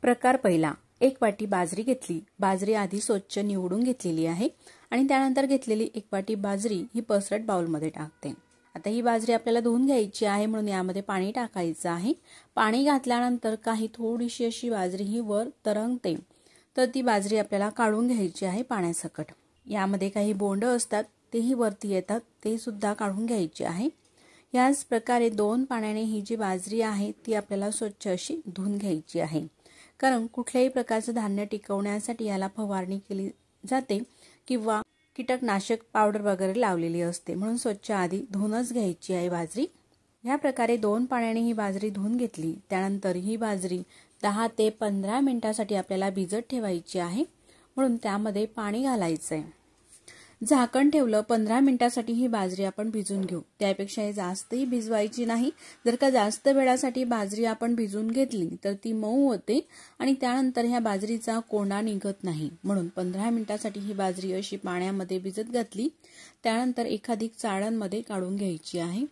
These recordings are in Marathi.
प्रकार पहिला, एक वाटी बाजरी घेतली। बाजरी आधी स्वच्छ निवडून घेतलेली आहे आणि त्यानंतर घेतलेली एक वाटी बाजरी ही पसरट बाउलमध्ये टाकते। आता ही बाजरी आपल्याला धुवून घ्यायची आहे, म्हणून यामध्ये पाणी टाकायचं आहे। पाणी घातल्यानंतर काही थोडीशी अशी बाजरी ही वर तरंगते, तर ती बाजरी आपल्याला काढून घ्यायची आहे पाण्यासकट। यामध्ये काही बोंड असतात तेही वरती येतात, ते सुद्धा काढून घ्यायचे आहे। याच प्रकारे 2 पाण्याने ही जी बाजरी आहे ती आपल्याला स्वच्छ अशी धुवून घ्यायची आहे, कारण कुठल्याही प्रकारचं धान्य टिकवण्यासाठी याला फवारणी केली जाते किंवा कीटकनाशक पावडर वगैरे लावलेली असते, म्हणून स्वच्छ आधी धुवूनच घ्यायची आहे बाजरी। या प्रकारे 2 पाण्याने ही बाजरी धुवून घेतली। त्यानंतर ही बाजरी 10 ते 15 मिनिटांसाठी आपल्याला भिजत ठेवायची आहे, म्हणून त्यामध्ये पाणी घालायचं आहे। झाकण ठेवलं, 15 मिनिटांसाठी ही बाजरी आपण भिजून घेऊ। त्यापेक्षा जास्तही भिजवायची नाही। जर का जास्त वेळासाठी बाजरी आपण भिजून घेतली तर ती मऊ होते आणि त्यानंतर ह्या बाजरीचा कोंडा निघत नाही, म्हणून 15 मिनिटांसाठी ही बाजरी अशी पाण्यामध्ये भिजत घातली। त्यानंतर एखादी चाळणमध्ये काढून घ्यायची आहे।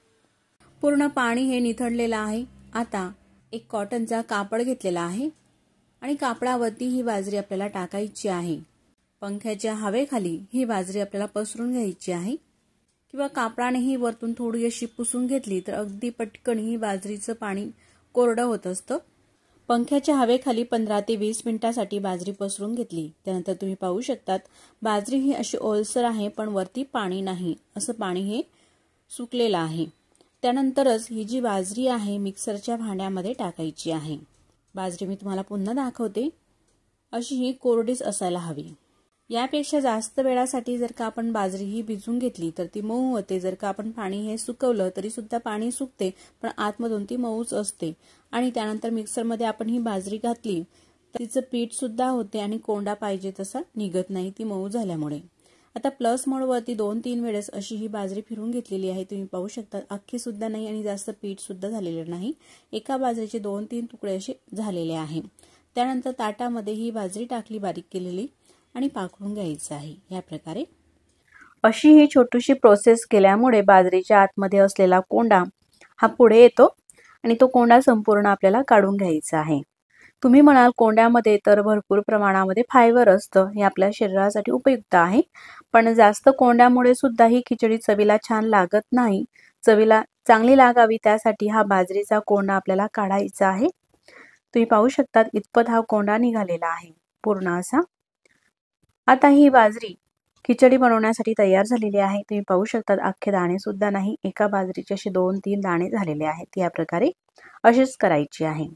पूर्ण पाणी हे निथळलेलं आहे। आता एक कॉटनचा कापड घेतलेला आहे आणि कापडावरती ही बाजरी आपल्याला टाकायची आहे। पंख्याच्या हवेखाली ही बाजरी आपल्याला पसरून घ्यायची आहे, किंवा कापडानेही वरतून थोडी अशी पुसून घेतली तर अगदी पटकन ही बाजरीचं पाणी कोरडं होत असतं। पंख्याच्या हवेखाली 15 ते 20 मिनिटांसाठी बाजरी पसरून घेतली। त्यानंतर तुम्ही पाहू शकतात बाजरी ही अशी ओलसर आहे, पण वरती पाणी नाही, असं पाणी हे सुकलेलं आहे। त्यानंतरच ही जी बाजरी आहे मिक्सरच्या भांड्यामध्ये टाकायची आहे। बाजरी मी तुम्हाला पुन्हा दाखवते, अशी ही कोरडीच असायला हवी। यापेक्षा जास्त वेळासाठी जर का आपण बाजरी ही भिजून घेतली तर ती मऊ होते। जर का आपण पाणी हे सुकवलं तरी सुद्धा पाणी सुकते, पण आतमधून ती मऊच असते। आणि त्यानंतर मिक्सरमध्ये आपण ही बाजरी घातली तर तिचं पीठ सुद्धा होते आणि कोंडा पाहिजे तसा निघत नाही, ती मऊ झाल्यामुळे। आता प्लस मोडवरती 2-3 वेळेस अशी ही बाजरी फिरून घेतलेली आहे। तुम्ही पाहू शकता अख्खी सुद्धा नाही आणि जास्त पीठ सुद्धा झालेलं नाही, एका बाजरीचे 2-3 तुकडे असे झालेले आहे। त्यानंतर ताटामध्ये ही बाजरी टाकली बारीक केलेली आणि पाकडून घ्यायचं आहे। या प्रकारे अशी ही छोटीशी प्रोसेस केल्यामुळे बाजरीच्या आतमध्ये असलेला कोंडा हा पुढे येतो आणि तो कोंडा संपूर्ण आपल्याला काढून घ्यायचा आहे। तुम्ही म्हणाल कोंड्यामध्ये तर भरपूर प्रमाणामध्ये फायबर असतं, हे आपल्या शरीरासाठी उपयुक्त आहे, पण जास्त कोंड्यामुळे सुद्धा ही खिचडी चवीला छान लागत नाही। चवीला चांगली लागावी त्यासाठी हा बाजरीचा कोंडा आपल्याला काढायचा आहे। तुम्ही पाहू शकता इतपत हा कोंडा निघालेला आहे पूर्ण असा। आता ही बाजरी खिचडी बनवण्यासाठी तयार झालेली आहे। तुम्ही पाहू शकता अख्खे दाणे सुद्धा नाही, एका बाजरीचे असे 2-3 दाणे झालेले आहेत। या प्रकारे अशीच करायची आहे।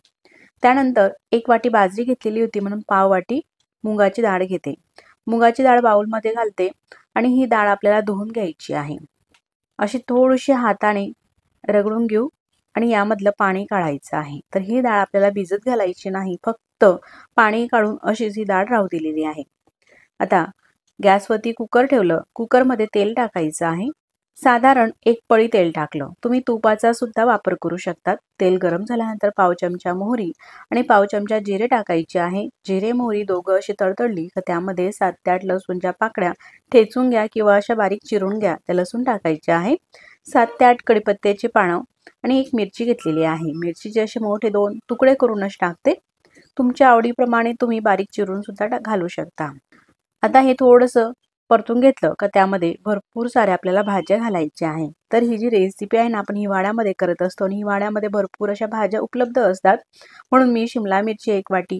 त्यानंतर एक वाटी बाजरी घेतलेली होती, म्हणून पाव वाटी मुगाची डाळ घेते। मुगाची डाळ बाउलमध्ये घालते आणि ही डाळ आपल्याला धुवून घ्यायची आहे। अशी थोडीशी हाताने रगडून घेऊ आणि यामधलं पाणी काढायचं आहे। तर ही डाळ आपल्याला भिजत घालायची नाही, फक्त पाणी काढून अशीच ही डाळ राहू दिलेली आहे। आता गॅसवरती कुकर ठेवलं, कुकरमध्ये तेल टाकायचं आहे। साधारण 1 पळी तेल टाकलं, तुम्ही तुपाचा सुद्धा वापर करू शकतात। तेल गरम झाल्यानंतर पाव चमचा मोहरी आणि पाव चमचा जिरे टाकायचे आहे। जिरे मोहरी दोघं अशी तडतडली तर त्यामध्ये 7 ते 8 लसूणच्या पाकळ्या ठेचून घ्या किंवा अशा बारीक चिरून घ्या, त्या लसूण टाकायचे आहे। 7 ते 8 कडीपत्त्याची पानं आणि एक मिरची घेतलेली आहे। मिरचीचे असे मोठे 2 तुकडे करूनच टाकते, तुमच्या आवडीप्रमाणे तुम्ही बारीक चिरून सुद्धा घालू शकता। आता हे थोडंसं परतून घेतलं का त्यामध्ये भरपूर साऱ्या आपल्याला भाज्या घालायच्या आहे। तर ही जी रेसिपी आहे ना आपण हिवाळ्यामध्ये करत असतो आणि हिवाळ्यामध्ये भरपूर अशा भाज्या उपलब्ध असतात, म्हणून मी शिमला मिरची 1 वाटी,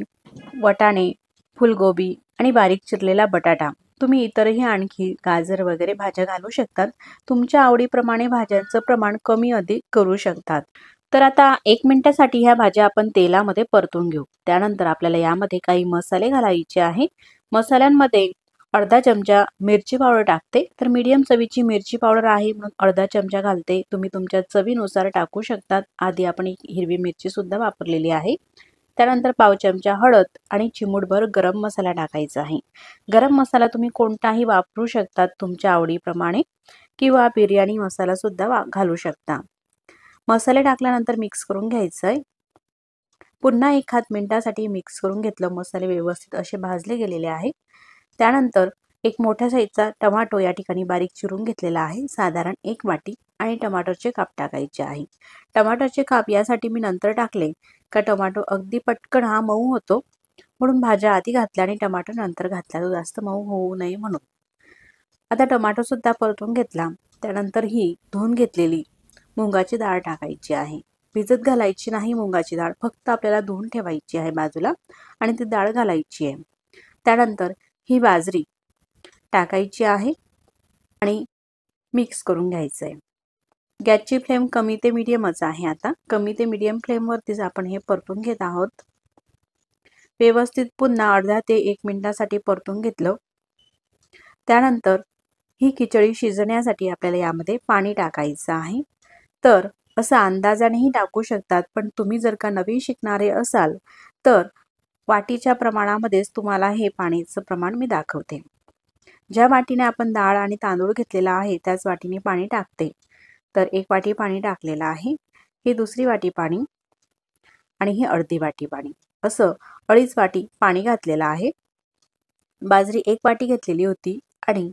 वाटाणे, फुलगोबी आणि बारीक चिरलेला बटाटा, तुम्ही इतरही आणखी गाजर वगैरे भाज्या घालू शकतात। तुमच्या आवडीप्रमाणे भाज्यांचं प्रमाण कमी अधिक करू शकतात। तर आता 1 मिनिटासाठी ह्या भाज्या आपण तेलामध्ये परतून घेऊ। त्यानंतर आपल्याला यामध्ये काही मसाले घालायचे आहे। मसाल्यांमध्ये अर्धा चमचा मिरची पावडर टाकते, तर मीडियम चवीची मिरची पावडर आहे म्हणून अर्धा चमचा घालते, तुम्ही तुमच्या चवीनुसार टाकू शकतात। आधी आपण एक हिरवी मिरची सुद्धा वापरलेली आहे। त्यानंतर पाव चमचा हळद आणि चिमूटभर गरम मसाला टाकायचा आहे। गरम मसाला तुम्ही कोणताही वापरू शकतात तुमच्या आवडीप्रमाणे, किंवा बिर्याणी मसाला सुद्धा घालू शकता। मसाले टाकल्यानंतर मिक्स करून घ्यायचं आहे। पुन्हा 1 मिनिटासाठी मिक्स करून घेतलं, मसाले व्यवस्थित असे भाजले गेलेले आहे। त्यानंतर एक मोठ्या साईजचा टोमॅटो या ठिकाणी बारीक चिरून घेतलेला आहे, साधारण 1 वाटी, आणि टमाटरचे काप टाकायचे आहे। टमाटरचे काप यासाठी मी नंतर टाकले का टोमॅटो अगदी पटकन हा मऊ होतो म्हणून भाज्या आधी घातल्या आणि टमाटर नंतर घातल्या, तो जास्त मऊ होऊ नये म्हणून. आता टमाटर सुद्धा परतून घेतला. त्यानंतर ही धुवून घेतलेली मुगाची डाळ टाकायची आहे. भिजत घालायची नाही मुगाची डाळ, फक्त आपल्याला धुवून ठेवायची आहे बाजूला आणि ती डाळ घालायची आहे. त्यानंतर ही बाजरी टाकायची आहे आणि मिक्स करून घ्यायचं आहे. गॅसची फ्लेम कमी ते मीडियमच आहे. आता कमी ते मीडियम फ्लेमवरतीच आपण हे परतून घेत आहोत. व्यवस्थित पुन्हा अर्धा ते 1 मिनिटासाठी परतून घेतलं. त्यानंतर ही खिचडी शिजण्यासाठी आपल्याला यामध्ये पाणी टाकायचं आहे. तर असं अंदाजानेही टाकू शकतात, पण तुम्ही जर का नवीन शिकणारे असाल तर वाटीच्या प्रमाणामध्येच तुम्हाला हे पाणीचं प्रमाण मी दाखवते. ज्या वाटीने आपण डाळ आणि तांदूळ घेतलेला आहे त्याच वाटीने पाणी टाकते. तर 1 वाटी पाणी टाकलेलं आहे. ही दुसरी वाटी पाणी आणि ही अर्धी वाटी पाणी, असं 2.5 वाटी पाणी घातलेलं आहे. बाजरी 1 वाटी घेतलेली होती आणि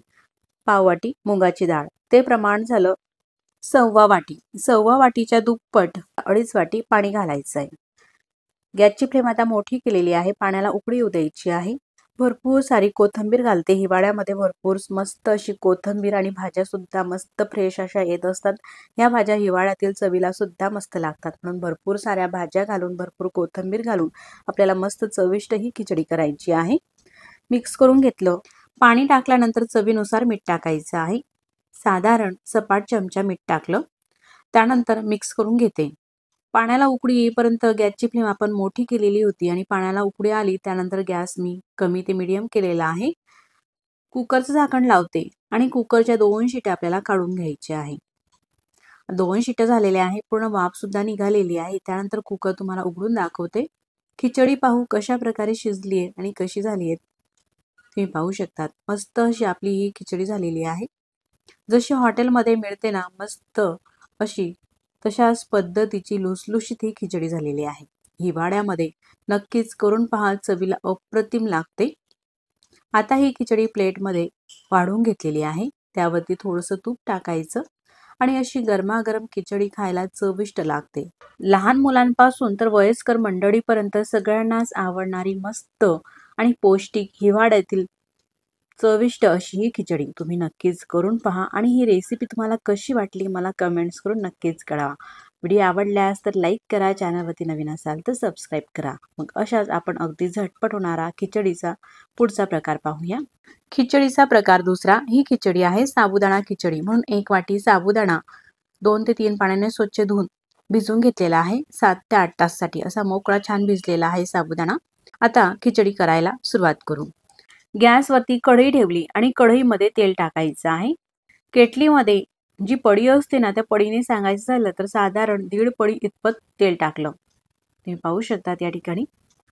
पाव वाटी मुगाची डाळ, ते प्रमाण झालं 1.25 वाटी. 1.25 वाटीच्या दुप्पट 2.5 वाटी पाणी घालायचं आहे. गॅसची फ्लेम आता मोठी केलेली आहे. पाण्याला उकळी येऊ द्यायची आहे. भरपूर सारी कोथिंबीर घालते. हिवाळ्यामध्ये भरपूर मस्त अशी कोथिंबीर आणि भाज्या सुद्धा मस्त फ्रेश अशा येत असतात. या भाज्या हिवाळ्यातील चवीला सुद्धा मस्त लागतात. म्हणून भरपूर साऱ्या भाज्या घालून, भरपूर कोथिंबीर घालून आपल्याला मस्त चविष्ट ही खिचडी करायची आहे. मिक्स करून घेतलं. पाणी टाकल्यानंतर चवीनुसार मीठ टाकायचं आहे. साधारण सपाट चमचा मीठ टाकलं. त्यानंतर मिक्स करून घेते. पाण्याला उकळी येईपर्यंत गॅसची फ्लेम आपण मोठी केलेली होती आणि पाण्याला उकळी आली त्यानंतर गॅस मी कमी ते मीडियम केलेला आहे. कुकरचं झाकण लावते आणि कुकरच्या 2 शिट्या आपल्याला काढून घ्यायच्या आहे. 2 शिट्या झालेल्या आहे. पूर्ण वाफ सुद्धा निघालेली आहे. त्यानंतर कुकर तुम्हाला उघडून दाखवते. खिचडी पाहू कशा प्रकारे शिजली आहे आणि कशी झाली आहे तुम्ही पाहू शकतात. मस्त अशी आपली ही खिचडी झालेली आहे. जशी हॉटेलमध्ये मिळते ना मस्त अशी, तशाच पद्धतीची लुसलुशीत ही खिचडी झालेली आहे. हिवाळ्यामध्ये नक्कीच करून पहा, चवीला अप्रतिम लागते. आता ही खिचडी प्लेटमध्ये वाढून घेतलेली आहे. त्यावरती थोडंसं तूप टाकायचं आणि अशी गरमागरम खिचडी खायला चविष्ट लागते. लहान मुलांपासून तर वयस्कर मंडळीपर्यंत सगळ्यांनाच आवडणारी मस्त आणि पौष्टिक हिवाळ्यातील चविष्ट अशी ही खिचडी तुम्ही नक्कीच करून पहा आणि ही रेसिपी तुम्हाला कशी वाटली मला कमेंट्स करून नक्कीच कळवा. व्हिडिओ आवडल्यास तर लाईक करा, चॅनलवरती नवीन असाल तर सबस्क्राईब करा. मग अशाच आपण अगदी झटपट होणारा खिचडीचा पुढचा प्रकार पाहूया. खिचडीचा प्रकार दुसरा. ही खिचडी आहे साबुदाणा खिचडी. म्हणून 1 वाटी साबुदाणा 2 ते 3 पाण्याने स्वच्छ धुवून भिजवून घेतलेला आहे. 7 ते 8 तासासाठी असा मोकळा छान भिजलेला आहे साबुदाणा. आता खिचडी करायला सुरुवात करू. गॅसवरती कढई ठेवली आणि कढईमध्ये तेल टाकायचं आहे. केटलीमध्ये जी पडी असते ना त्या पडीने सांगायचं झालं तर साधारण 1.5 पडी इतपत तेल टाकलं. तुम्ही पाहू शकतात या ठिकाणी.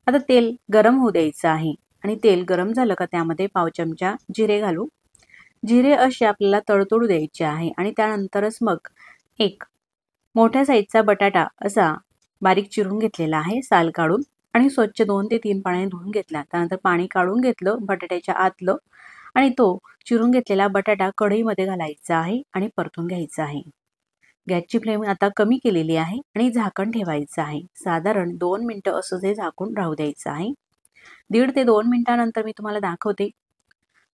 आता तेल गरम होऊ द्यायचं आहे आणि तेल गरम झालं का त्यामध्ये पाव चमचा जिरे घालू. जिरे असे आपल्याला तडतडू द्यायचे आहे आणि त्यानंतरच मग एक मोठ्या साईजचा बटाटा असा बारीक चिरून घेतलेला आहे साल काढून आणि स्वच्छ 2 ते 3 पाण्याने धुवून घेतला. त्यानंतर पाणी काढून घेतलं बटाट्याच्या आतलं आणि तो चिरून घेतलेला बटाटा कढईमध्ये घालायचा आहे आणि परतून घ्यायचा आहे. गॅसची फ्लेम आता कमी केलेली आहे आणि झाकण ठेवायचं आहे. साधारण 2 मिनिटं असं ते झाकून राहू द्यायचं आहे. 1.5 ते 2 मिनिटानंतर मी तुम्हाला दाखवते.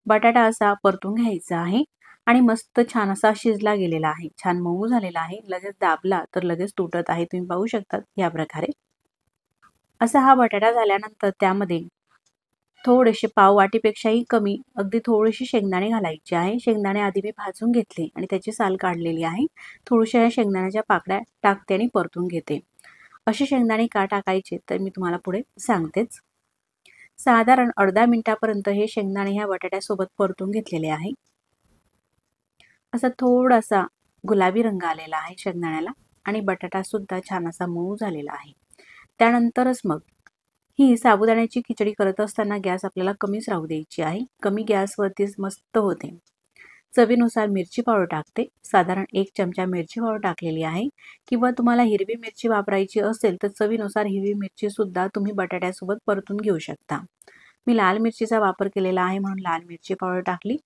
बटाटा असा परतून घ्यायचा आहे आणि मस्त छान असा शिजला गेलेला आहे. छान मऊ झालेला आहे. लगेच दाबला तर लगेच तुटत आहे. तुम्ही पाहू शकता या प्रकारे. असा हा बटाटा झाल्यानंतर त्यामध्ये थोडेसे पाव वाटीपेक्षाही कमी अगदी थोडीशी शेंगदाणे घालायचे आहे. शेंगदाणे आधी मी भाजून घेतले आणि त्याची साल काढलेली आहे. थोड्याशा या शेंगदाण्याच्या पाकळ्या टाकते आणि परतून घेते. असे शेंगदाणे का टाकायचे तर मी तुम्हाला पुढे सांगतेच. साधारण अर्धा मिनिटापर्यंत हे शेंगदाणे ह्या बटाट्यासोबत परतून घेतलेले आहे. असा थोडासा गुलाबी रंग आलेला आहे शेंगदाण्याला आणि बटाटा सुद्धा छान असा मऊ झालेला आहे. त्यानंतरच मग ही साबुदाण्याची खिचडी करत असताना गॅस आपल्याला कमीच राहू द्यायची आहे. कमी गॅसवरतीच मस्त होते. चवीनुसार मिरची पावडर टाकते. साधारण 1 चमचा मिरची पावडर टाकलेली आहे किंवा तुम्हाला हिरवी मिरची वापरायची असेल तर चवीनुसार हिरवी मिरची सुद्धा तुम्ही बटाट्यासोबत परतून घेऊ शकता. मी लाल मिरचीचा वापर केलेला आहे म्हणून लाल मिरची पावडर टाकली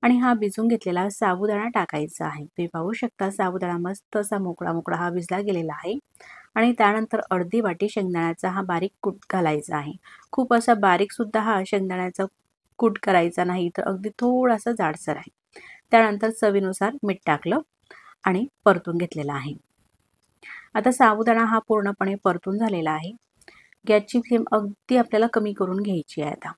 आणि हा भिजून घेतलेला साबुदाणा टाकायचा आहे. तुम्ही पाहू शकता साबुदाणा मस्त असा मोकळा मोकळा हा भिजला गेलेला आहे. आणि त्यानंतर अर्धी वाटी शेंगदाण्याचा हा बारीक कूट घालायचा आहे. खूप असा बारीक सुद्धा हा शेंगदाण्याचा कूट करायचा नाही, तर अगदी थोडासा जाडसर आहे. त्यानंतर चवीनुसार मीठ टाकलं आणि परतून घेतलेला आहे. आता साबुदाणा हा पूर्णपणे परतून झालेला आहे. गॅसची फ्लेम अगदी आपल्याला कमी करून घ्यायची आहे आता.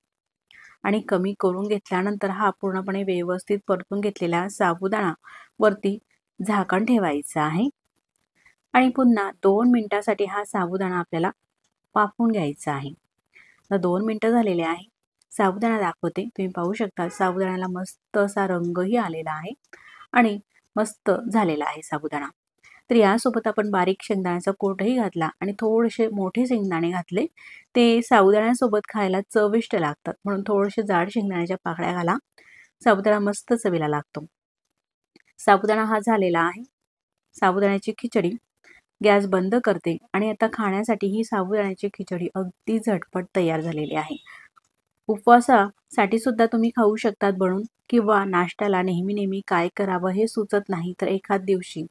आणि कमी करून घेतल्यानंतर हा पूर्णपणे व्यवस्थित परतून घेतलेला साबुदाणा वरती झाकण ठेवायचं आहे. आणि पुन्हा 2 मिनिटासाठी हा साबुदाणा आपल्याला वाफवून घ्यायचा आहे. आता 2 मिनिटं झालेले आहे. साबुदाणा दाखवते. तुम्ही पाहू शकता साबुदाण्याला मस्त असा रंगही आलेला आहे आणि मस्त झालेला आहे साबुदाणा. तर यासोबत आपण बारीक शेंगदाण्याचा कूटही घातला आणि थोडेसे मोठे शेंगदाणे घातले. ते साबुदाण्यासोबत खायला चविष्ट लागतात, म्हणून थोडेसे जाड शेंगदाण्याच्या पाकळ्या घाला. साबुदाणा मस्त चवीला लागतो. साबुदाणा हा झालेला आहे. साबुदाण्याची खिचडी गॅस बंद करते आणि आता खाण्यासाठी ही साबुदाण्याची खिचडी अगदी झटपट तयार झालेली आहे. उपवासासाठी सुद्धा तुम्ही खाऊ शकतात बनवून, किंवा नाश्त्याला नेहमी काय करावं हे सुचत नाही तर एखाद दिवशी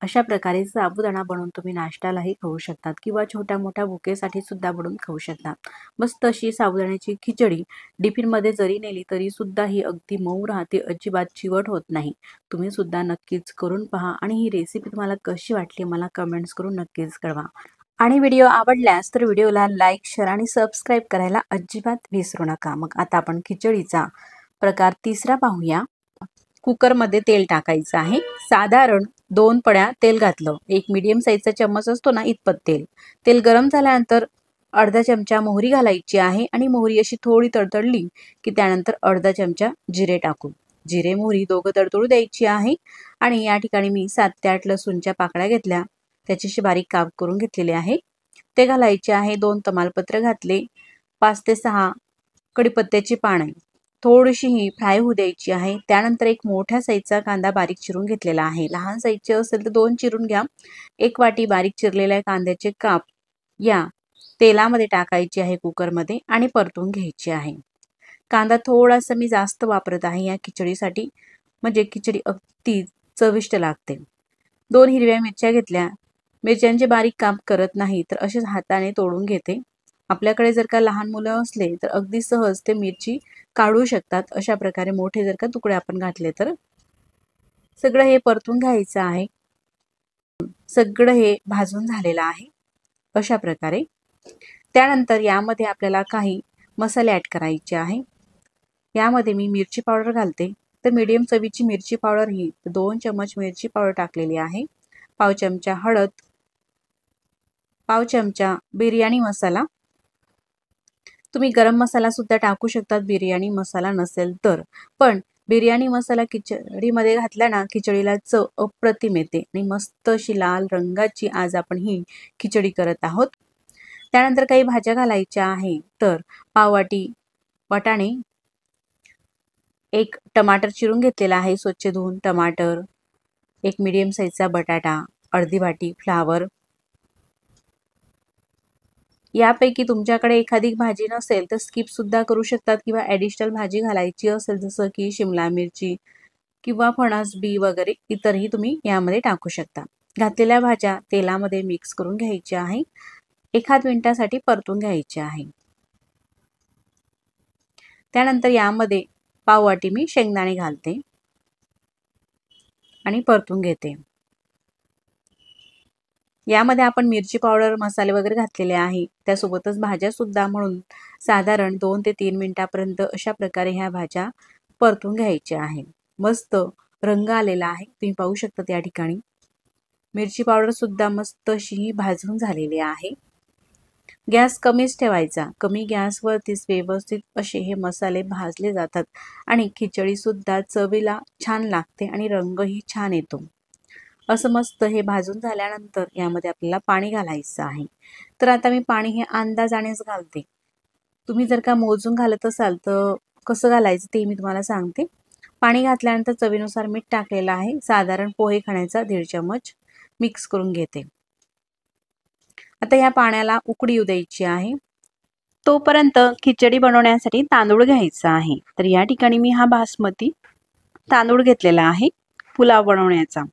अशा प्रकारे साबुदाणा बनवून तुम्ही नाश्त्यालाही खाऊ शकतात, किंवा छोट्या मोठ्या भुकेसाठी सुद्धा बनवून खाऊ शकतात. मस्त अशी साबुदाण्याची खिचडी टिफिनमध्ये जरी नेली तरी सुद्धा ही अगदी मऊ राहते, अजिबात चिवट होत नाही. तुम्ही सुद्धा नक्कीच करून पहा आणि ही रेसिपी तुम्हाला कशी वाटली मला कमेंट्स करून नक्कीच कळवा. आणि व्हिडिओ आवडल्यास तर व्हिडिओला लाईक, शेअर आणि सबस्क्राईब करायला अजिबात विसरू नका. मग आता आपण खिचडीचा प्रकार तिसरा पाहूया. कुकरमध्ये तेल टाकायचं आहे. साधारण 2 पळ्या तेल घातलं. एक मीडियम साईजचा चम्मच असतो ना, इतपत तेल. तेल गरम झाल्यानंतर अर्धा चमचा मोहरी घालायची आहे आणि मोहरी अशी थोडी तडतडली की त्यानंतर अर्धा चमचा जिरे टाकू. जिरे मोहरी दोघं तडतडू द्यायची आहे. आणि या ठिकाणी मी 7 ते 8 लसूणच्या पाकळ्या घेतल्या, त्याच्याशी बारीक काप करून घेतलेले आहे, ते घालायचे आहे. 2 तमालपत्र घातले. 5 ते 6 कढीपत्त्याची पाने थोडीशी ही फ्राय होऊ द्यायची आहे. त्यानंतर एक मोठ्या साईजचा कांदा बारीक चिरून घेतलेला आहे. लहान साईजचे असेल तर 2 चिरून घ्या. 1 वाटी बारीक चिरलेल्या कांद्याचे काप या तेलामध्ये टाकायचे आहे कुकरमध्ये आणि परतून घ्यायची आहे. कांदा थोडासा मी जास्त वापरत आहे या खिचडीसाठी, म्हणजे खिचडी अगदी चविष्ट लागते. 2 हिरव्या मिरच्या घेतल्या. मिरच्यांचे बारीक काप करत नाही तर असेच हाताने तोडून घेते. आपल्याकडे जर का लहान मुलं असले तर अगदी सहज ते मिरची काढू शकतात. अशा प्रकारे मोठे जर का तुकडे आपण घातले तर. सगळं हे परतून घ्यायचं आहे. सगळं हे भाजून झालेलं आहे अशा प्रकारे. त्यानंतर यामध्ये आपल्याला काही मसाले ॲड करायचे आहे. यामध्ये मी मिरची पावडर घालते. तर मीडियम चवीची मिरची पावडर ही 2 चम्मच मिरची पावडर टाकलेली आहे. पाव चमचा हळद, पाव चमचा बिर्याणी मसाला. तुम्ही गरम मसाला सुद्धा टाकू शकतात बिर्याणी मसाला नसेल तर. पण बिर्याणी मसाला खिचडीमध्ये घातला ना, खिचडीला चव अप्रतिम येते आणि मस्त अशी लाल रंगाची आज आपण ही खिचडी करत आहोत. त्यानंतर काही भाज्या घालायच्या आहे. तर पाव वाटी वाटाणे, 1 टमाटर चिरून घेतलेला आहे स्वच्छ धुवून टमाटर, 1 मीडियम साईजचा बटाटा, अर्धी वाटी फ्लावर. यापैकी तुमच्याकडे एखादी भाजी नसेल तर स्किप सुद्धा करू शकतात, किंवा ॲडिशनल भाजी घालायची असेल जसं की शिमला मिरची किंवा फणस बी वगैरे इतरही तुम्ही यामध्ये टाकू शकता. घातलेल्या भाज्या तेलामध्ये मिक्स करून घ्यायच्या आहे. 1 मिनिटासाठी परतून घ्यायचे आहे. त्यानंतर यामध्ये पाव वाटी मी शेंगदाणे घालते आणि परतून घेते. यामध्ये आपण मिरची पावडर, मसाले वगैरे घातलेले आहे, त्यासोबतच भाज्या सुद्धा, म्हणून साधारण 2 ते 3 मिनिटापर्यंत अशा प्रकारे ह्या भाज्या परतून घ्यायच्या आहे. मस्त रंग आलेला आहे, तुम्ही पाहू शकता. त्या ठिकाणी मिरची पावडर सुद्धा मस्त अशी भाजून झालेली आहे. गॅस कमीच ठेवायचा. कमी गॅसवरतीच व्यवस्थित असे हे मसाले भाजले जातात आणि खिचडी सुद्धा चवीला छान लागते आणि रंगही छान येतो. असं मस्त हे भाजून झाल्यानंतर यामध्ये आपल्याला पाणी घालायचं आहे. तर आता मी पाणी हे अंदाजानेच घालते. तुम्ही जर का मोजून घालत असाल तर कसं घालायचं ते मी तुम्हाला सांगते. पाणी घातल्यानंतर चवीनुसार मीठ टाकलेलं आहे. साधारण पोहे खाण्याचा 1.5 चम्मच मिक्स करून घेते. आता या पाण्याला उकळी येऊ द्यायची आहे. तोपर्यंत खिचडी बनवण्यासाठी तांदूळ घ्यायचा आहे. तर या ठिकाणी मी हा बासमती तांदूळ घेतलेला आहे पुलाव बनवण्याचा.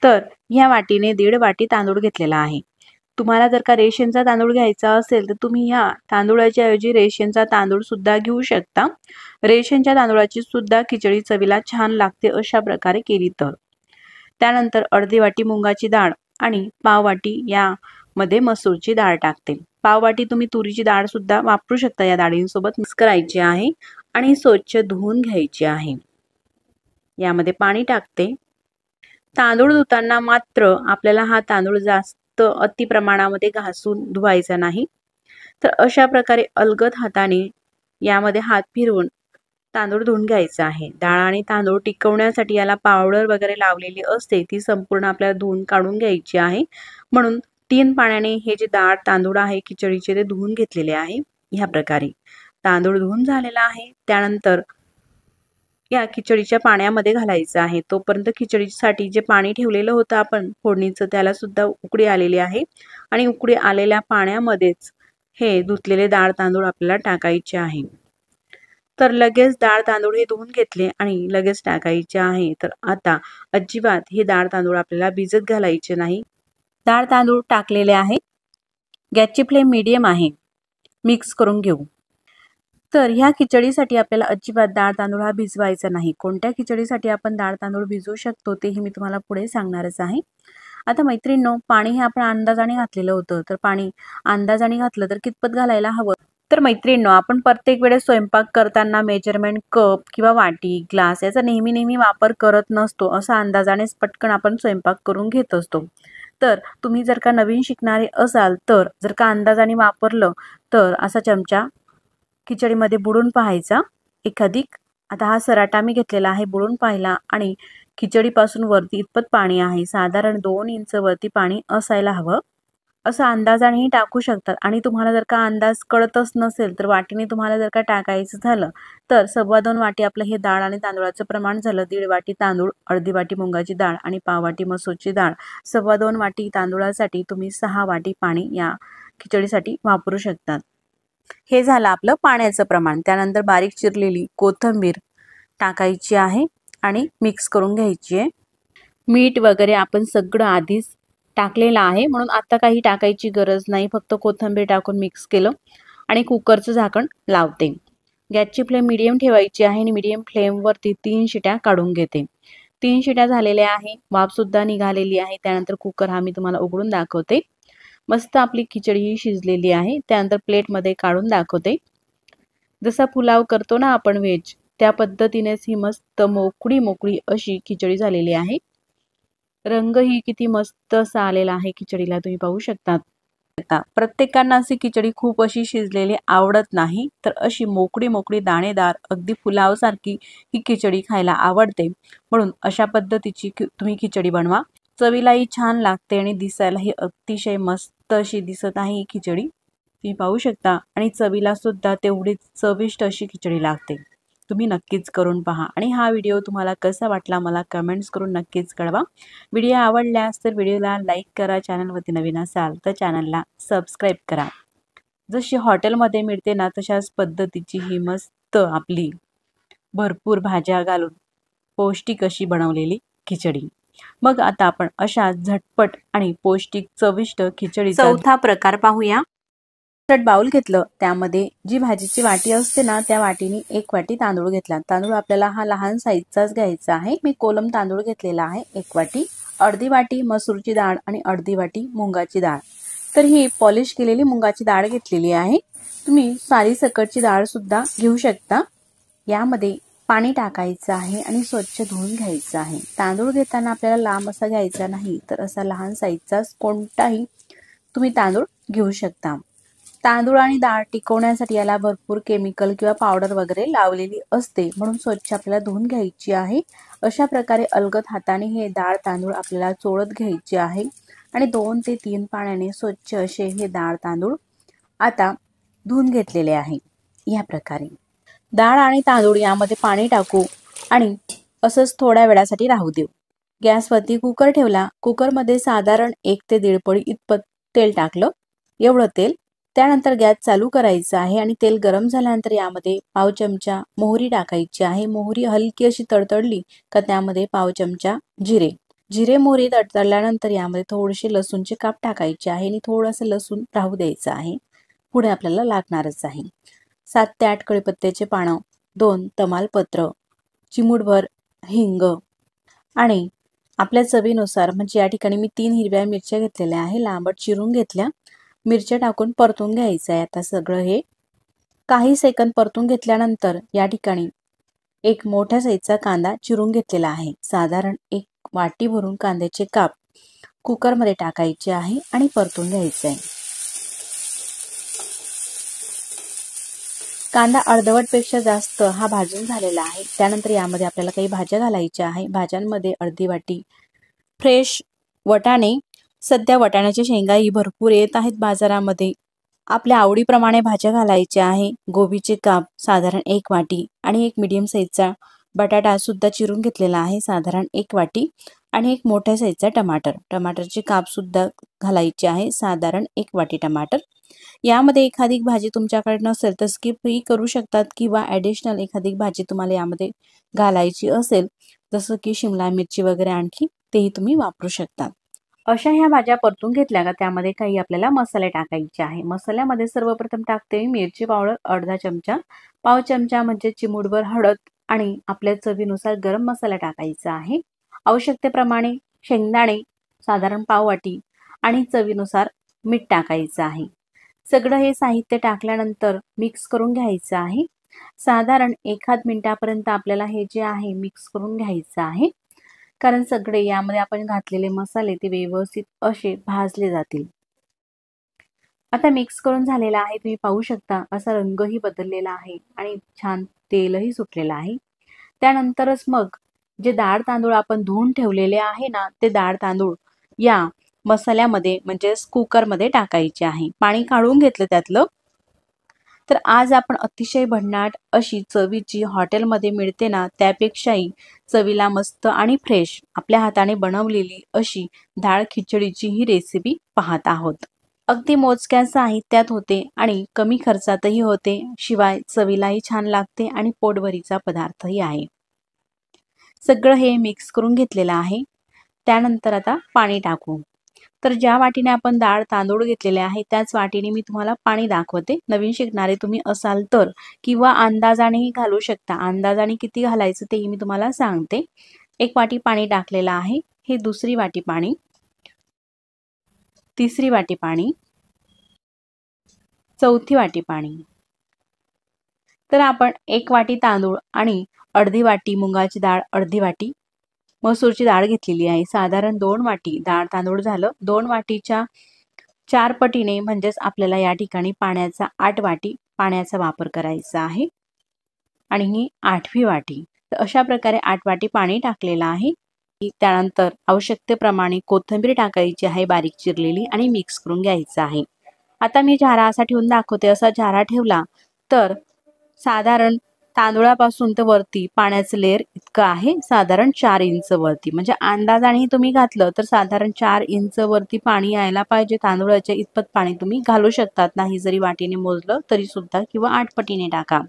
तर ह्या वाटीने 1.5 वाटी तांदूळ घेतलेला आहे. तुम्हाला जर का रेशनचा तांदूळ घ्यायचा असेल तर तुम्ही ह्या तांदूळाच्या ऐवजी रेशनचा तांदूळ सुद्धा घेऊ शकता। रेशनच्या तांदूळाची सुद्धा खिचडी चवीला छान लागते अशा प्रकारे केली तर। त्यानंतर अर्धी वाटी मुंगाची डाळ आणि पाव वाटी यामध्ये मसूरची डाळ टाकते। पाव वाटी तुम्ही तुरीची डाळ सुद्धा वापरू शकता। या डाळींसोबत मिक्स करायची आहे आणि स्वच्छ धुवून घ्यायची आहे। यामध्ये पाणी टाकते। तांदूळ धुताना मात्र आपल्याला हा तांदूळ जास्त अति प्रमाणामध्ये घासून धुवायचा नाही, तर अशा प्रकारे अलगद हाताने यामध्ये हात फिरवून तांदूळ धुवून घ्यायचा आहे। डाळ आणि तांदूळ टिकवण्यासाठी याला पावडर वगैरे लावलेली असते, ती संपूर्ण आपल्याला धुवून काढून घ्यायची आहे। म्हणून 3 पाण्याने हे जे डाळ तांदूळ आहे खिचडीचे ते धुवून घेतलेले आहे। ह्या प्रकारे तांदूळ धुवून झालेला आहे। त्यानंतर या खिचडीच्या पाण्यामध्ये घालायचं आहे। तोपर्यंत खिचडीसाठी जे पाणी ठेवलेलं होतं आपण फोडणीचं त्याला सुद्धा उकळी आलेली आहे आणि उकळी आलेल्या पाण्यामध्येच हे धुतलेले डाळ तांदूळ आपल्याला टाकायचे आहे। तर लगेच डाळ तांदूळ हे धुवून घेतले आणि लगेच टाकायचे आहे। तर आता अजिबात हे डाळ तांदूळ आपल्याला भिजत घालायचे नाही। डाळ तांदूळ टाकलेले आहे। गॅसची फ्लेम मीडियम आहे। मिक्स करून घेऊ। तर ह्या खिचडीसाठी आपल्याला अजिबात डाळ तांदूळ हा भिजवायचा नाही। कोणत्या खिचडीसाठी आपण डाळ तांदूळ भिजवू शकतो तेही मी तुम्हाला पुढे सांगणारच आहे। आता मैत्रिणींनो, पाणी हे आपण अंदाजाने घातलेलं होतं, तर पाणी अंदाजाने घातलं तर कितपत घालायला हवं? तर मैत्रिणींनो, आपण प्रत्येक वेळेस स्वयंपाक करताना मेजरमेंट कप किंवा वाटी, ग्लास याचा नेहमी वापर करत नसतो। असा अंदाजानेच पटकन आपण स्वयंपाक करून घेत असतो। तर तुम्ही जर का नवीन शिकणारे असाल तर जर का अंदाजाने वापरलं तर असा चमचा खिचडीमध्ये बुडून पाहायचा एखादिक। आता हा सराटा मी घेतलेला आहे, बुडून पाहिला आणि खिचडीपासून वरती इतपत पाणी आहे, साधारण 2 इंच वरती पाणी असायला हवं। असं अंदाजानेही टाकू शकतात आणि तुम्हाला जर का अंदाज कळतच नसेल तर वाटीने तुम्हाला जर का टाकायचं झालं तर 2.25 वाटी आपलं हे डाळ आणि तांदूळाचं प्रमाण झालं। 1.5 वाटी तांदूळ, अर्धी वाटी मुंगाची डाळ आणि पाव वाटी मसूरची डाळ। 2.25 वाटी तांदूळासाठी तुम्ही 6 वाटी पाणी या खिचडीसाठी वापरू शकतात। हे झालं आपलं पाण्याचं प्रमाण। त्यानंतर बारीक चिरलेली कोथिंबीर टाकायची आहे आणि मिक्स करून घ्यायची आहे। मीठ वगैरे आपण सगळं आधीच टाकलेलं आहे, म्हणून आता काही टाकायची गरज नाही। फक्त कोथिंबीर टाकून मिक्स केलं आणि कुकरचं झाकण लावते। गॅसची फ्लेम मीडियम ठेवायची आहे आणि मीडियम फ्लेमवरती 3 शिट्या काढून घेते। 3 शिट्या झालेल्या आहे, वाफ सुद्धा निघालेली आहे। त्यानंतर कुकर हा मी तुम्हाला उघडून दाखवते। मस्त आपली खिचडी ही शिजलेली आहे। त्यानंतर प्लेटमध्ये काढून दाखवते। जसा पुलाव करतो ना आपण व्हेज, त्या पद्धतीनेच ही मस्त मोकळी अशी खिचडी झालेली आहे। रंग ही किती मस्त असा आलेला आहे खिचडीला, तुम्ही पाहू शकता। प्रत्येकांना अशी खिचडी खूप अशी शिजलेली आवडत नाही, तर अशी मोकळी दाणेदार अगदी पुलाव सारखी ही खिचडी खायला आवडते। म्हणून अशा पद्धतीची तुम्ही खिचडी बनवा। चवीलाही छान लागते आणि दिसायलाही अतिशय मस्त अशी दिसत आहे ही खिचडी, तुम्ही पाहू शकता। आणि चवीला सुद्धा तेवढीच चविष्ट अशी खिचडी लागते। तुम्ही नक्कीच करून पहा आणि हा व्हिडिओ तुम्हाला कसा वाटला मला कमेंट्स करून नक्कीच कळवा। व्हिडिओ आवडल्यास तर व्हिडिओला लाईक करा, चॅनलवरती नवीन असाल तर चॅनलला सबस्क्राईब करा। जशी हॉटेलमध्ये मिळते ना तशाच पद्धतीची ही मस्त आपली भरपूर भाज्या घालून पौष्टिक अशी बनवलेली खिचडी। मग आता आपण अशा झटपट आणि पौष्टिक चविष्ट खिचडीचा चौथा प्रकार पाहूया। बाउल घेतलं, त्यामध्ये जी भाजीची वाटी असते ना त्या वाटीने 1 वाटी तांदूळ घेतला। तांदूळ आपल्याला हा लहान साईजचाच घ्यायचा आहे। मी कोलम तांदूळ घेतलेला आहे 1 वाटी। अर्धी वाटी मसूरची डाळ आणि अर्धी वाटी मुंगाची डाळ। तर ही पॉलिश केलेली मुंगाची डाळ घेतलेली आहे। तुम्ही सारी सकटची डाळ सुद्धा घेऊ शकता। यामध्ये पाणी टाकायचं आहे आणि स्वच्छ धुवून घ्यायचं आहे। तांदूळ घेताना आपल्याला लांब असा घ्यायचा नाही, तर असा लहान साईजचाच कोणताही तुम्ही तांदूळ घेऊ शकता। तांदूळ आणि डाळ टिकवण्यासाठी याला भरपूर केमिकल किंवा पावडर वगैरे लावलेली असते, म्हणून स्वच्छ आपल्याला धुवून घ्यायची आहे। अशा प्रकारे अलगद हाताने हे डाळ तांदूळ आपल्याला चोळत घ्यायचे आहे आणि 2 ते 3 पाण्याने स्वच्छ असे हे डाळ तांदूळ आता धुवून घेतलेले आहे। या प्रकारे डाळ आणि तांदूळ यामध्ये पाणी टाकू आणि असंच थोड्या वेळासाठी राहू देऊ। गॅसवरती कुकर ठेवला। कुकरमध्ये साधारण 1 ते 1.5 पळी इतपत तेल टाकलं, एवढं तेल। त्यानंतर गॅस चालू करायचा आहे आणि तेल गरम झाल्यानंतर यामध्ये पाव चमचा मोहरी टाकायची आहे। मोहरी हलकी अशी तडतडली का त्यामध्ये पाव चमचा जिरे, जिरे मोहरी तडतडल्यानंतर यामध्ये थोडेसे लसूणचे काप टाकायचे आहे आणि थोडंसं लसूण राहू द्यायचं आहे. पुढे आपल्याला लागणारच आहे. 7 ते 8 कढीपत्त्याचे पानं, 2 तमालपत्र, चिमूटभर हिंग आणि आपल्या चवीनुसार म्हणजे या ठिकाणी मी 3 हिरव्या मिरच्या घेतलेल्या आहे, लांबट चिरून घेतल्या. मिरच्या टाकून परतून घ्यायचं आहे. आता सगळं हे काही सेकंद परतून घेतल्यानंतर या ठिकाणी एक मोठ्या साईजचा कांदा चिरून घेतलेला आहे. साधारण 1 वाटी भरून कांद्याचे काप कुकरमध्ये टाकायचे आहे आणि परतून घ्यायचे आहे. कांदा अर्धवटपेक्षा जास्त हा भाजून झालेला आहे. त्यानंतर यामध्ये आपल्याला काही भाज्या घालायच्या आहे. भाज्यांमध्ये अर्धी वाटी फ्रेश वटाणे. सध्या वटाण्याच्या शेंगाही भरपूर येत आहेत बाजारामध्ये. आपल्या आवडीप्रमाणे भाज्या घालायच्या आहे. गोबीचे काप साधारण 1 वाटी आणि एक मीडियम साईजचा बटाटा सुद्धा चिरून घेतलेला आहे साधारण 1 वाटी आणि एक मोठ्या साईजचा टमाटर. टमाटरचे काप सुद्धा घालायचे आहे साधारण 1 वाटी टमाटर. यामध्ये एखादी भाजी तुमच्याकडे नसेल तर स्किपही करू शकतात किंवा ॲडिशनल एखादी भाजी तुम्हाला यामध्ये घालायची असेल जसं की शिमला मिरची वगैरे आणखी तेही तुम्ही वापरू शकता. अशा ह्या भाज्या परतून घेतल्या का त्यामध्ये काही आपल्याला मसाले टाकायचे आहे. मसाल्यामध्ये सर्वप्रथम टाकते मिरची पावडर अर्धा चमचा, पाव चमचा म्हणजे चिमूटभर हळद आणि आपल्या चवीनुसार गरम मसाला टाकायचा आहे. आवश्यकतेप्रमाणे शेंगदाणे साधारण पाव वाटी आणि चवीनुसार मीठ टाकायचं आहे. सगळं हे साहित्य टाकल्यानंतर मिक्स करून घ्यायचं आहे. साधारण 1 मिनिटापर्यंत आपल्याला हे जे आहे मिक्स करून घ्यायचं आहे, कारण सगळे यामध्ये आपण घातलेले मसाले ते व्यवस्थित असे भाजले जातील. आता मिक्स करून झालेला आहे. तुम्ही पाहू शकता असा रंगही बदललेला आहे आणि छान तेलही सुटलेलं आहे. त्यानंतरच मग जे डाळ तांदूळ आपण धुवून ठेवलेले आहे ना, ते डाळ तांदूळ या मसाल्यामध्ये म्हणजेच कुकरमध्ये टाकायचे आहे. पाणी काढून घेतलं त्यातलं. तर आज आपण अतिशय भन्नाट अशी चवीची हॉटेलमध्ये मिळते ना त्यापेक्षाही चवीला मस्त आणि फ्रेश आपल्या हाताने बनवलेली अशी डाळ खिचडीची ही रेसिपी पाहत आहोत. अगदी मोजक्या साहित्यात होते आणि कमी खर्चातही होते, शिवाय चवीलाही छान लागते आणि पोटभरीचा पदार्थही आहे. सगळं हे मिक्स करून घेतलेलं आहे. त्यानंतर आता पाणी टाकू. तर ज्या वाटीने आपण डाळ तांदूळ घेतलेले आहे त्याच वाटीने मी तुम्हाला पाणी दाखवते. नवीन शिकणारे तुम्ही असाल तर किंवा अंदाजानेही घालू शकता. अंदाजाने किती घालायचं तेही मी तुम्हाला सांगते. 1 वाटी पाणी टाकलेलं आहे. हे 2री वाटी पाणी, 3री वाटी पाणी, 4थी वाटी पाणी. तर आपण 1 वाटी तांदूळ आणि अर्धी वाटी मुगाची डाळ, अर्धी वाटी मसूरची डाळ घेतलेली आहे. साधारण 2 वाटी डाळ तांदूळ झालं. 2 वाटीच्या 4 पटीने म्हणजेच आपल्याला या ठिकाणी पाण्याचा 8 वाटी पाण्याचा वापर करायचा आहे आणि ही 8वी वाटी. तर अशा प्रकारे 8 वाटी पाणी टाकलेलं आहे. त्यानंतर आवश्यकतेप्रमाणे कोथिंबीर टाकायची आहे बारीक चिरलेली आणि मिक्स करून घ्यायचं आहे. आता मी झारा असा ठेवून दाखवते. असा झारा ठेवला तर साधारण तांदूळापासून तर वरती पाण्याचं लेअर इतकं आहे, साधारण 4 इंच वरती. म्हणजे अंदाजाने तुम्ही घातलं तर साधारण 4 इंच वरती पाणी यायला पाहिजे. तांदूळाच्या इतपत पाणी तुम्ही घालू शकतात. नाही जरी वाटीने मोजलं तरी सुद्धा किंवा 8 पटीने टाका.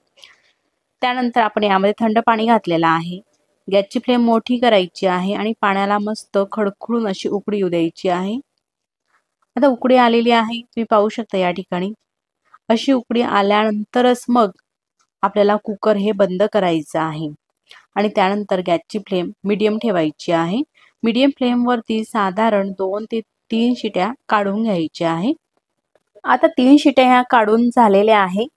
त्यानंतर आपण यामध्ये थंड पाणी घातलेलं आहे. गॅसची फ्लेम मोठी करायची आहे आणि पाण्याला मस्त खडखडून अशी उकळी येऊ द्यायची आहे. आता उकळी आलेली आहे, तुम्ही पाहू शकता या ठिकाणी. अशी उकळी आल्यानंतरच मग आपल्याला कुकर हे बंद करायचं आहे आणि त्यानंतर गॅसची फ्लेम मीडियम ठेवायची आहे. मीडियम फ्लेमवरती साधारण 2 ते 3 शिट्या काढून घ्यायच्या आहे. आता 3 शिट्या ह्या काढून झालेल्या आहे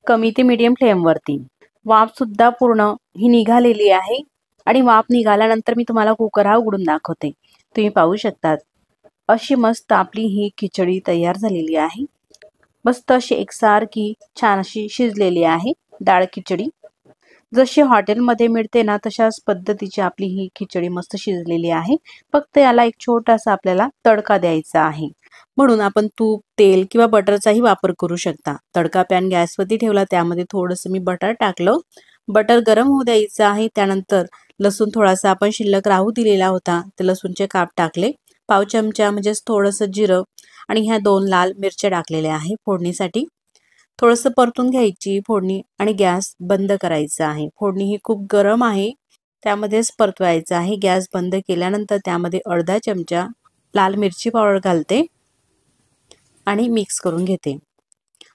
कमी ते मीडियम फ्लेमवरती. वाफ सुद्धा पूर्ण ही निघालेली आहे आणि वाफ निघाल्यानंतर मी तुम्हाला कुकर हा उघडून दाखवते. तुम्ही पाहू शकतात अशी मस्त आपली ही खिचडी तयार झालेली आहे. मस्त अशी एकसारखी छान अशी शिजलेली आहे डाळ खिचडी. जशी हॉटेलमध्ये मिळते ना तशाच पद्धतीची आपली ही खिचडी मस्त शिजलेली आहे. फक्त याला एक छोटासा आपल्याला तडका द्यायचा आहे. म्हणून आपण तूप, तेल किंवा बटरचाही वापर करू शकता. तडका पॅन गॅसवरती ठेवला, त्यामध्ये थोडंसं मी बटर टाकलं. बटर गरम होऊ द्यायचं आहे. त्यानंतर लसूण थोडासा आपण शिल्लक राहू दिलेला होता, ते लसूणचे काप टाकले. पाव चमचा म्हणजेच थोडंसं जिरं आणि ह्या 2 लाल मिरच्या टाकलेल्या आहे फोडणीसाठी. थोडंसं परतून घ्यायची फोडणी आणि गॅस बंद करायचा आहे. फोडणी ही खूप गरम आहे त्यामध्येच परतवायचं आहे। गॅस बंद केल्यानंतर त्यामध्ये अर्धा चमचा लाल मिरची पावडर घालते आणि मिक्स करून घेते।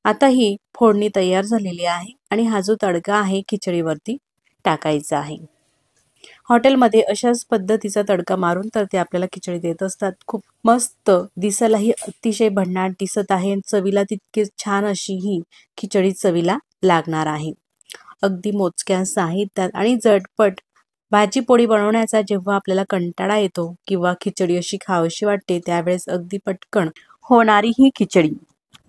आता ही फोडणी तयार झालेली आहे आणि हा जो तडका आहे खिचडीवरती टाकायचा आहे। हॉटेलमध्ये अशाच पद्धतीचा तडका मारून तर ते आपल्याला खिचडी देत असतात। खूप मस्त, दिसायलाही अतिशय भन्नाट दिसत आहे, चवीला तितकीच छान अशी ही खिचडी चवीला लागणार आहे। अगदी मोजक्या साहित्यात आणि झटपट भाजी पोळी बनवण्याचा जेव्हा आपल्याला कंटाळा येतो किंवा खिचडी अशी खावीशी वाटते त्यावेळेस अगदी पटकन होणारी ही खिचडी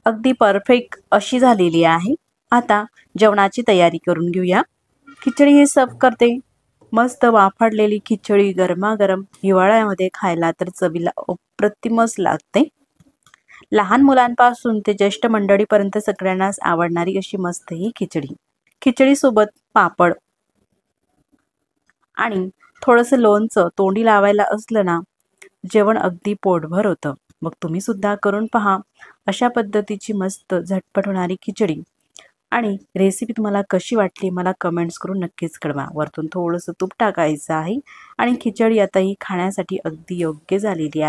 अगदी परफेक्ट अशी झालेली आहे। आता जेवणाची तयारी करून घेऊया। खिचडी हे सर्व करते। मस्त वाफाळलेली खिचडी गरमागरम हिवाळ्यामध्ये खायला तर चवीला अप्रतिमच लागते। लहान मुलांपासून ते ज्येष्ठ मंडळीपर्यंत सगळ्यांनाच आवडणारी अशी मस्त ही खिचडी। खिचडी सोबत पापड आणि थोडंसं लोणचं तोंडी लावायला असलं ना, जेवण अगदी पोटभर होतं। मग तुम्ही सुद्धा करून पहा अशा पद्धतीची मस्त झटपट होणारी खिचडी। आणि रेसिपी तुम्हाला कशी वाटली मला कमेंट्स करून नक्कीच कळवा। वरतून थोडंसं तूप टाकायचं आहे आणि खिचडी आता ही खाण्यासाठी अगदी योग्य झालेली आहे।